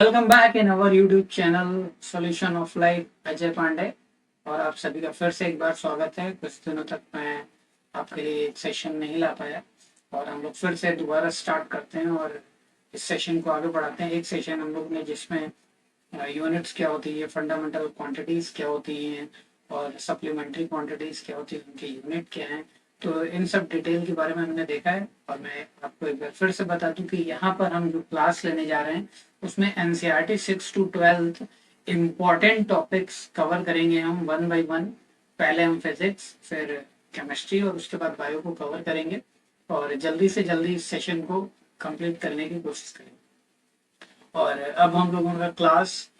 Welcome back in our YouTube channel solution of life Ajay Pandey. और आप सभी का फिर से एक बार स्वागत है। कुछ दिनों तक मैं आपके लिए एक सेशन नहीं ला पाया और हम लोग फिर से दोबारा स्टार्ट करते हैं और इस सेशन को आगे बढ़ाते हैं। एक सेशन हम लोग ने जिसमें यूनिट्स क्या होती है, फंडामेंटल क्वांटिटीज क्या होती हैं और सप्लीमेंट्री क्वांटिटीज क्या होती है, उनके यूनिट क्या हैं, तो इन सब डिटेल के बारे में हमने देखा है। और मैं आपको एक बार फिर से बता दूं कि यहाँ पर हम जो क्लास लेने जा रहे हैं उसमें NCERT 6 to 12 important topics cover करेंगे हम वन बाय वन। पहले हम फिजिक्स, फिर केमिस्ट्री और उसके बाद बायो को कवर करेंगे और जल्दी से जल्दी इस सेशन को कंप्लीट करने की कोशिश करेंगे। और अब हम लोगों का क्लास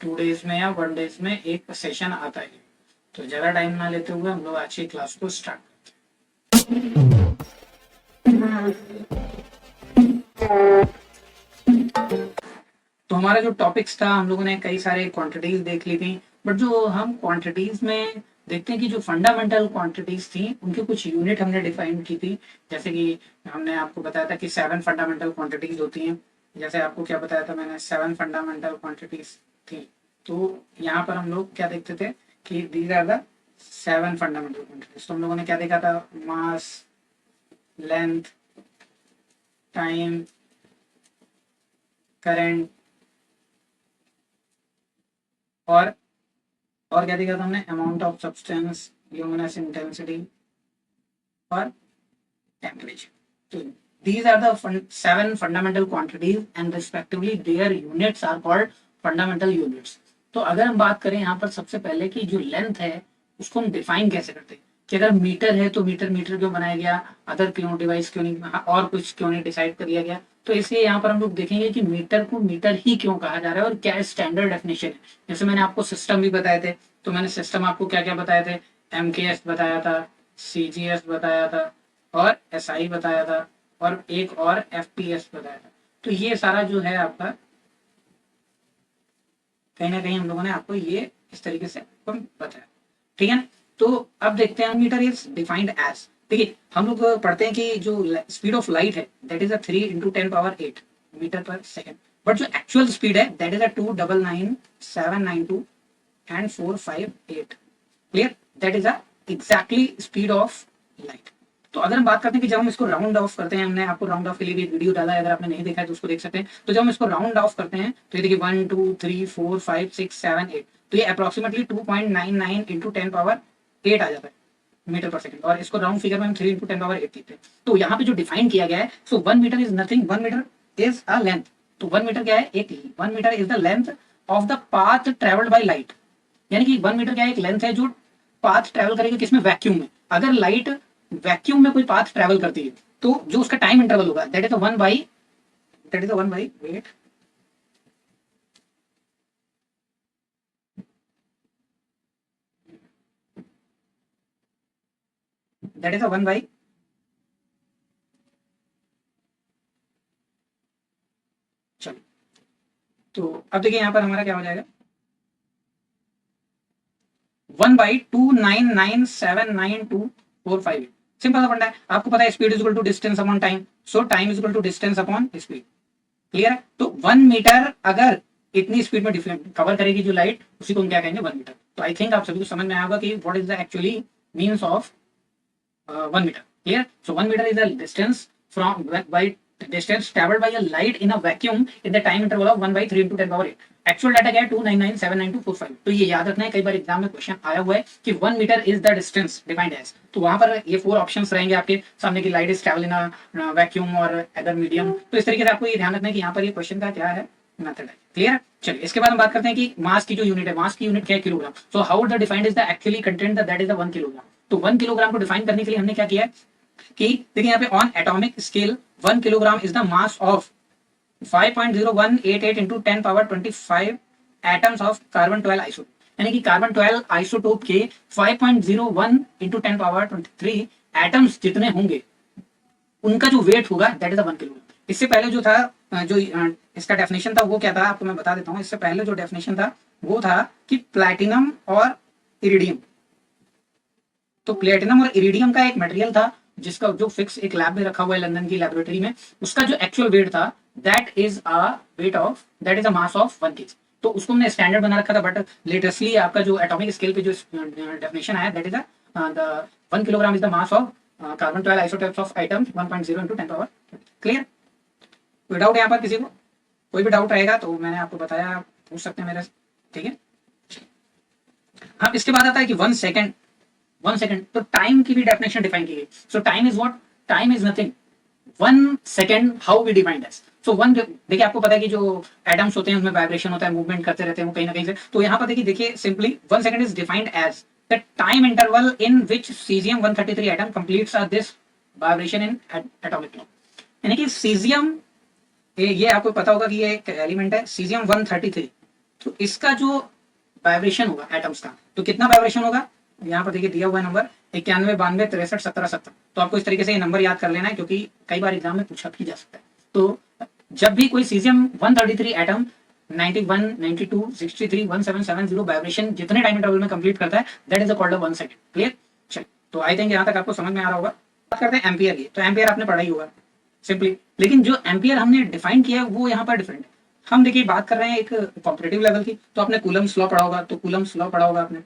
2 days में या 1 days में एक सेशन आता है, तो ज़्यादा टाइम ना लेते हुए हम लोग आज की क्लास को स्टार्ट करते हैं। तो हमारा जो टॉपिक्स था, हम लोगों ने कई सारे क्वांटिटीज देख ली थी, बट जो हम क्वांटिटीज में देखते हैं कि जो फंडामेंटल क्वांटिटीज थी उनकी कुछ यूनिट हमने डिफाइन की थी। जैसे कि हमने आपको बताया था कि 7 फंडामेंटल क्वांटिटीज होती हैं। जैसे आपको क्या बताया था मैंने, 7 फंडामेंटल क्वांटिटीज थी। तो यहाँ पर हम लोग क्या देखते थे कि these are the 7 fundamental quantities. तो हम लोगों ने क्या देखा था, मास, लेंथ, टाइम, करंट और क्या देखा था हमने, amount of substance, luminous intensity और टेम्परेचर। तो these are the 7 fundamental quantities and respectively their units are called fundamental units। तो अगर हम बात करें यहाँ पर सबसे पहले कि जो लेंथ है उसको हम डिफाइन कैसे करते हैं, कि अगर मीटर है तो मीटर मीटर क्यों बनाया गया, अदर क्यों डिवाइस क्यों नहीं, और कुछ क्यों नहीं डिसाइड कर लिया गया। तो इसलिए यहाँ पर हम लोग देखेंगे कि मीटर को मीटर ही क्यों कहा जा रहा है और क्या स्टैंडर्ड डेफिनेशन है। जैसे मैंने आपको सिस्टम भी बताए थे, तो मैंने सिस्टम आपको क्या क्या बताए थे, MKS बताया था, CGS बताया था और SI बताया था और एक और FPS बताया था। तो ये सारा जो है आपका कहीं ना कहीं हम लोगों ने आपको ये इस तरीके से बताया, ठीक है। तो अब देखते हैं मीटर इज डिफाइंड एज, देखिए हम लोग पढ़ते हैं कि जो स्पीड ऑफ लाइट है दैट इज 3 × 10⁸ मीटर पर सेकेंड, बट जो एक्चुअल स्पीड है that is 299,792 and 458। Clear, that is exactly speed of light. तो अगर हम बात करते हैं कि जब हम इसको राउंड ऑफ करते हैं, हमने आपको राउंड ऑफ के लिए भी एक वीडियो डाला है, अगर आपने नहीं देखा है तो उसको देख सकते हैं। तो जब हम इसको राउंड ऑफ करते हैं तो ये देखिए 1 2 3 4 5 6 7 8, तो ये अप्रोक्सीमेटली 2.99 × 10⁸ आ जाता है मीटर पर सेकंड, और इसको राउंड फिगर में हम 3 × 10⁸ लिखते हैं। तो यहाँ पे जो डिफाइन किया गया है, so 1 metre is nothing, 1 metre is a length. तो 1 मीटर क्या है, एक 1 metre is the length of the path travelled by light. यानी कि 1 मीटर क्या है, एक लेंथ है जो पाथ ट्रेवल करेगी किसमें, वैक्यूम में। अगर लाइट वैक्यूम में कोई पाथ ट्रेवल करती है तो जो उसका टाइम इंटरवल होगा that is 1 by wait, that is 1 by, चलो तो अब देखिए यहाँ पर हमारा क्या हो जाएगा, 1/299,792,458। सिंपल सा फंडा है, आपको पता है speed is equal to distance upon time, so time is equal to distance upon speed. Clear है। तो 1 मीटर अगर इतनी स्पीड में कवर करेगी जो लाइट, उसी को हम क्या कहेंगे, 1 मीटर। तो आई थिंक आप सभी को समझ में आया होगा कि what is the actually means of 1 metre. Clear. So 1 metre is the distance from by distance travelled by a light in a vacuum in the time interval of 1/3 × 10⁸। Actual data क्या है, 299,792,458। तो ये याद रखना है, कई बार एग्जाम में question आया हुआ है कि 1 metre is the distance defined as. तो वहां पर ये 4 ऑप्शंस रहेंगे आपके सामने की, light is travel in vacuum और अदर मीडियम। तो इस तरीके से आपको ये ध्यान रखना है कि यहाँ पर ये क्वेश्चन का क्या है, मेथड है। क्लियर है। चलिए इसके बाद हम बात करते हैं कि मास की जो यूनिट है, मास की यूनिट क्या है, kilogram. So how the defined is the actually content that is the 1 kilogram. तो 1 किलोग्राम को डिफाइन करने के लिए हमने क्या किया है कि देखिए यहाँ पे on atomic scale 1 kilogram is the mass of 5.0188 × 10⁻25 atoms of carbon 12 isotope. यानी कि कार्बन 12 आइसोटोप के 5.01 × 10⁻23 एटम्स जितने होंगे उनका जो वेट होगा दैट इज 1 किलोग्राम। इससे पहले जो था, जो इसका डेफिनेशन था वो क्या था, आपको मैं बता देता हूँ। इससे पहले जो डेफिनेशन था वो था कि प्लैटिनम और इरिडियम, तो प्लेटिनम और इरिडियम का एक मटेरियल था जिसका जो फिक्स एक लैब में रखा हुआ है लंदन की लेबोरेटरी में, उसका जो एक्चुअल वेट था that is a mass of 1 kg। तो उसको हमने स्टैंडर्ड बना रखा था, बट लेटेस्टली आपका जो एटॉमिक स्केल पे जो डेफिनेशन आया that is the 1 kilogram is the mass of carbon 12 isotopes of item 1.0 into 10 power. Clear? कोई डाउट यहाँ पर किसी को? कोई भी डाउट रहेगा तो मैंने आपको बताया, पूछ सकते हैं मेरे से, ठीक है। अब इसके बाद आता है कि 1 सेकंड तो टाइम की भी डेफिनेशन डिफाइन की गई। So time is what? Time is nothing 1 second how we defined as. So one, देखिए आपको पता है कि जो एटम्स होते हैं उनमें वाइब्रेशन होता है, मूवमेंट करते रहते हैं वो कहीं ना कहीं से। तो यहाँ पर देखिए simply 1 second is defined as the time interval in which caesium 133 atom completes this vibration in atomic clock. यानी कि सीजियम, ये आपको पता होगा कि ये एक एलिमेंट है सीजियम 133। तो इसका जो वाइब्रेशन होगा एटम्स का, तो कितना वाइब्रेशन होगा? यहाँ पर देखिए दिया हुआ है नंबर 91 92 63 17 70। तो आपको इस तरीके से ये नंबर याद कर लेना है, क्योंकि कई बार एग्जाम में पूछा भी जा सकता है। तो जब भी कोई सीजियम 133 एटम 91 92 63 1770 वाइब्रेशन जितने टाइम इंटरवल में कंप्लीट करता है that is called 1 second. Clear? चलिए, तो आई थिंक यहाँ तक आपको समझ में आ रहा होगा। बात करते हैं एम्पियर की। तो एम्पियर आपने पढ़ा ही होगा सिंपली, लेकिन जो एम्पियर हमने डिफाइन किया है वो यहाँ पर डिफरेंट है। हम देखिए बात कर रहे हैं एक कॉम्पिटेटिव लेवल की, तो आपने कूलम्स लॉ पढ़ा होगा। तो कूलम्स लॉ पढ़ा होगा आपने,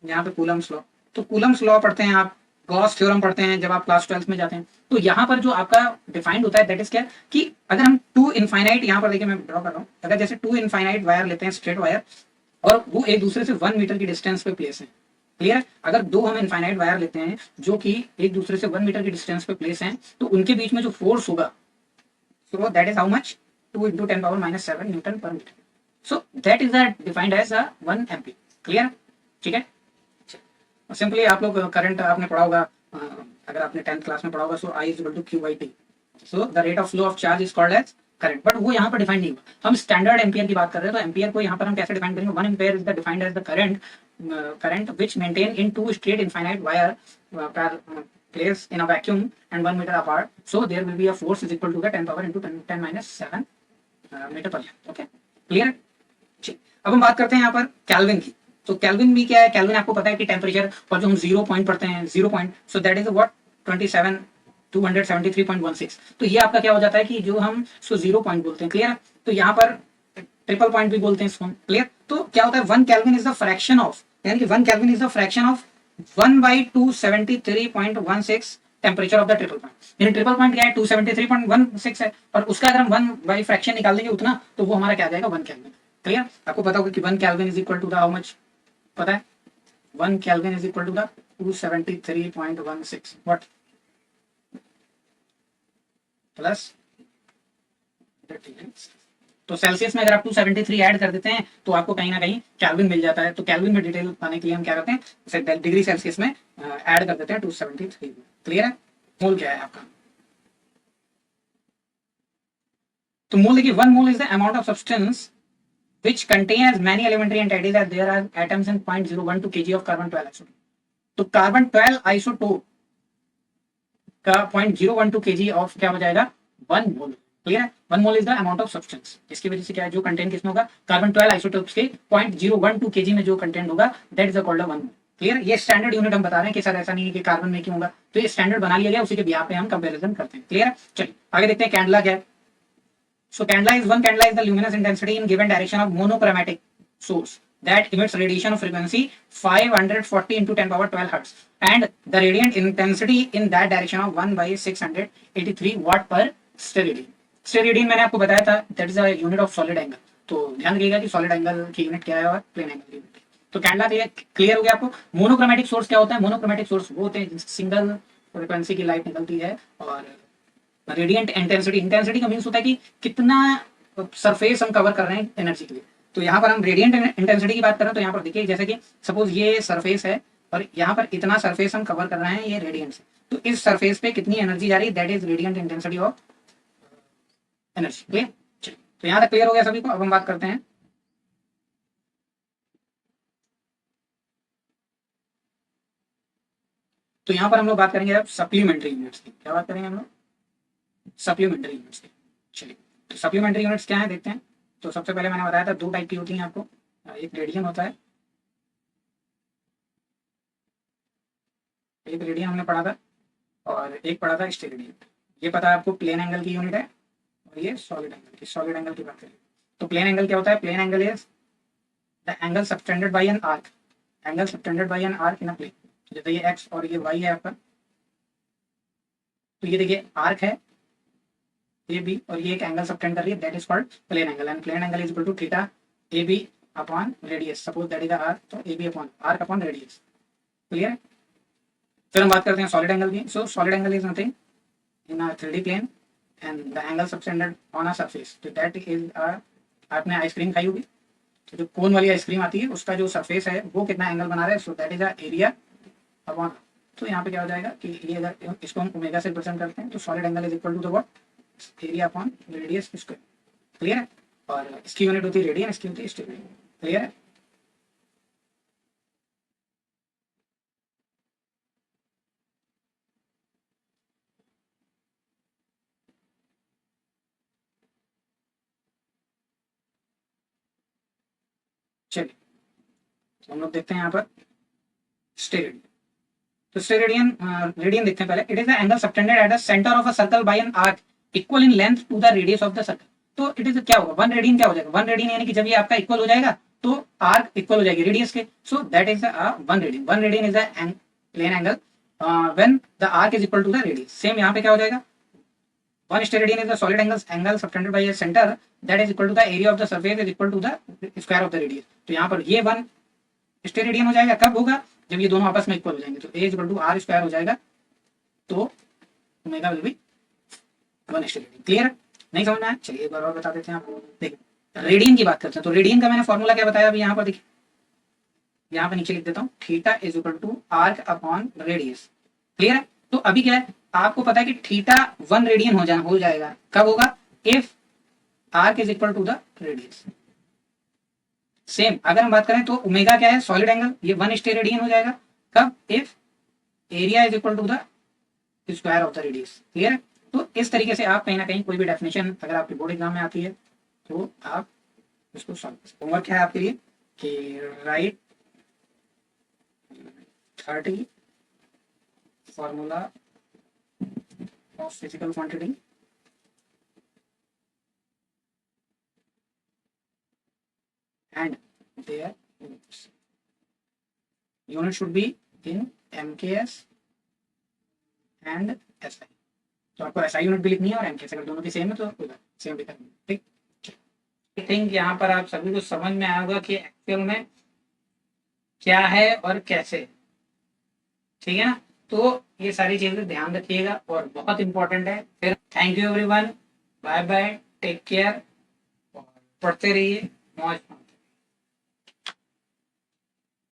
यहाँ पे कूलम्स लॉ। तो कूलम्स लॉ पढ़ते हैं आप, गॉस थ्योरम पढ़ते हैं जब आप क्लास 12 में जाते हैं। तो यहाँ पर जो आपका डिफाइंड होता है दैट इज क्या कि अगर हम टू इनफाइनाइट, यहाँ पर देखिए मैं ड्रॉ कर रहा हूँ, अगर जैसे टू इनफाइनाइट वायर लेते हैं, स्ट्रेट वायर, और वो एक दूसरे से 1 मीटर की डिस्टेंस पे प्लेस है। क्लियर है? अगर दो हम इनफाइनाइट वायर लेते हैं जो कि एक दूसरे से 1 मीटर की डिस्टेंस पे प्लेस हैं, तो उनके बीच में जो फोर्स होगा, so that is how much? 2 into 10 power minus 7 Newton per meter. So that is defined as a 1 ampere. Clear? ठीक है। सिंपली आप लोग करंट आपने पढ़ा होगा, अगर आपने 10th क्लास में पढ़ा होगा, सो I is equal to Q by T. So the rate of flow of charge is called as current, but वो यहाँ पर डिफाइन नहीं हुआ। हम स्टैंडर्ड एम्पियर की बात कर रहे हैं, तो एम्पियर को यहाँ पर हम कैसे डिफाइन करेंगे? 1 ampere is the defined as the current which maintain in two straight infinite wire placed in a vacuum and 1 meter apart, so there will be a force is equal to the 10 power into 10 minus 7 metre पर lamp. Okay, clear? ठीक, अब हम बात करते हैं यहाँ पर kelvin की। तो केल्विन भी क्या है? केल्विन आपको पता है कि टेम्परेचर, और जो हम 0 पॉइंट पढ़ते हैं, 0 point, so that is what 273.16। तो ये आपका क्या हो जाता है कि जो हम इसको 0 पॉइंट बोलते हैं। क्लियर? तो यहाँ पर ट्रिपल पॉइंट भी बोलते हैं इसको। क्लियर? तो क्या होता है? 1 kelvin is the fraction of, यानी कि 1 kelvin is the fraction of 1/273.16 temperature of the triple point. यानी ट्रिपल पॉइंट क्या है? 273.16 है, और उसका अगर हम 1 बाई फ्रैक्शन निकाल देंगे उतना, तो वो हमारा क्या आ जाएगा? 1 केल्विन। क्लियर? आपको पता होगा कि 1 kelvin is equal to the how much? पता है? 1 kelvin is equal to the 273.16 what plus 30। तो सेल्सियस में अगर आप 273 ऐड कर देते हैं तो आपको कहीं ना कहीं केल्विन मिल जाता है। तो केल्विन में डिटेल पाने के लिए हम क्या करते हैं? डिग्री सेल्सियस में ऐड कर देते हैं 273। क्लियर है? मोल क्या है आपका? तो मोल देखिए, 1 mole is the amount of substance which contains many elementary entities as there are atoms in 0.012 kg of carbon 12 isotope. तो कार्बन 12 आइसोटोप का 0.012 kg ऑफ क्या हो जाएगा? 1 मोल। क्लियर है? 1 mole is the amount of substance, इसकी वजह से क्या है? जो कंटेंट किसमें होगा? कार्बन 12 आइसोटोप्स के 0.012 kg में जो कंटेंट होगा that is called 1 mole. Clear? ये स्टैंडर्ड यूनिट हम बता रहे हैं कि सर ऐसा नहीं है कि कार्बन में क्यों होगा, तो ये स्टैंडर्ड बना लिया गया, उसी के बिहाफ पे हम कंपैरिजन करते हैं। क्लियर है? चलिए आगे देखते हैं कैंडला क्या है। So candela is the luminous intensity in given direction of monochromatic source that emits radiation of frequency 540 into 10 power 12 hertz and the radiant intensity in that direction of 1/683 watt per steradian. Steradian मैंने आपको बताया था that is a unit of solid angle. तो ध्यान रखिएगा कि solid angle की unit क्या है और प्लेन एंगल की यूनिट। तो कैंडला क्लियर हो गया आपको। मोनोक्रोमेटिक सोर्स क्या होता है? मोनोक्रोमेटिक सोर्स वो होते हैं सिंगल फ्रिक्वेंसी की लाइट निकलती है, और रेडियंट इंटेंसिटी, इंटेंसिटी का मीन्स होता है कि कितना सरफेस हम कवर कर रहे हैं एनर्जी के लिए। तो यहाँ पर हम रेडियंट इंटेंसिटी की बात कर रहे हैं। तो यहाँ पर देखिए जैसे कि सपोज ये सरफेस है और यहाँ पर इतना सरफेस हम कवर कर रहे हैं ये रेडियंट से, तो इस सरफेस पे कितनी एनर्जी जा रही है? That is radiant intensity of energy. Clear? चलिए, तो यहाँ तक क्लियर हो गया सभी को। अब हम बात करते हैं तो यहाँ पर हम लोग बात करेंगे अब सप्लीमेंट्री यूनिट्स की। क्या बात करेंगे हम लोग? सप्लीमेंट्री यूनिट्स की। चलिए, तो सप्लीमेंट्री यूनिट्स क्या है देखते हैं। तो सबसे पहले मैंने बताया था 2 टाइप की होती हैं आपको, एक रेडियन होता है, एक रेडियन हमने पढ़ा था, और एक पढ़ा था स्टेरेडियन। ये पता है आपको प्लेन एंगल की यूनिट है, और ये सॉलिड एंगल की, सॉलिड एंगल की बात करें तो प्लेन एंगल क्या होता है? Plane angle is the angle subtended by an arc, angle subtended by an arc in a plane. तो जैसे ये एक्स और ये वाई है आपका, तो ये देखिए आर्क है ए बी, और ये एक एंगल सबटेंड कर रही है, that is called plane angle, and plane angle is equal to theta A B upon radius, suppose that is arc, तो A B upon arc upon radius. Clear है? फिर हम बात करते हैं सॉलिड एंगल की। So solid angle is nothing in a 3D plane and the angle subtended on a surface, तो that is आपने आइसक्रीम खाई होगी, तो जो कोन वाली आइसक्रीम आती है उसका जो सरफेस है वो कितना एंगल बना रहा है, सो that is a area upon. तो यहाँ पे क्या हो जाएगा कि ये अगर इसको हम ओमेगा से रिप्रेजेंट करते हैं तो solid angle is equal to the what, area upon radius square. Clear है? और इसकी यूनिट होती है रेडियन, इसकी होती है स्टेरेडियन। क्लियर है? चलिए, तो हम लोग देखते हैं यहाँ पर स्टेरेडियन। तो स्टेरेडियन रेडियन देखते हैं पहले। It is the angle subtended at the centre of a circle by an arc equal in length to the radius of the circle. तो इट इज क्या होगा, वन रेडियन क्या हो जाएगा, वन रेडियन यानी कि जब ये आपका इक्वल हो जाएगा तो आर्क इक्वल हो जाएगी रेडियस के, so that is one radian. One radian is the plane angle when the arc is equal to the radius. Same यहाँ पे क्या हो जाएगा, one steradian is the solid angle subtended by a centre that is equal to the area of the surface is equal to the square of the radius. तो यहाँ पर ये one steradian हो जाएगा, कब होगा, जब ये दोनों आपस में इक्वल हो जाएंगे, तो ए इक्वल टू आर स्क्वायर हो जाएगा, तो omega will be one steradian. Clear है? नहीं समझ में आया? चलिए एक बार और बता देते हैं आपको। देखिए रेडियन की बात करते हैं, तो रेडियन का मैंने फॉर्मूला क्या बताया अभी यहाँ पर, देखिए यहाँ पे नीचे लिख देता हूँ, theta is equal to arc upon radius. Clear है? तो अभी क्या है, आपको पता है कि थीटा वन रेडियन हो जाएगा, कब होगा, if arc is equal to the radius. Same अगर हम बात करें तो ओमेगा क्या है, सॉलिड एंगल, ये वन स्टेरेडियन हो जाएगा, कब, if area is equal to the square of the radius. Clear है? तो इस तरीके से आप कहीं ना कहीं कोई भी डेफिनेशन अगर आपके बोर्ड एग्जाम में आती है तो आप इसको सॉल्व कर सकते। होमवर्क क्या है आपके लिए कि right 30 formula of physical quantity and their units. Unit should be in MKS and SI. तो आपको SI यूनिट भी लिखनी है और MKS, अगर दोनों की सेम है तो सेम भी करनी है। ठीक, आई थिंक यहाँ पर आप सभी को समझ में आया होगा कि एक्चुअल में क्या है और कैसे। ठीक है ना? तो ये सारी चीजें ध्यान रखिएगा और बहुत इंपॉर्टेंट है। फिर thank you everyone, bye bye, take care, पढ़ते रहिए, मौज।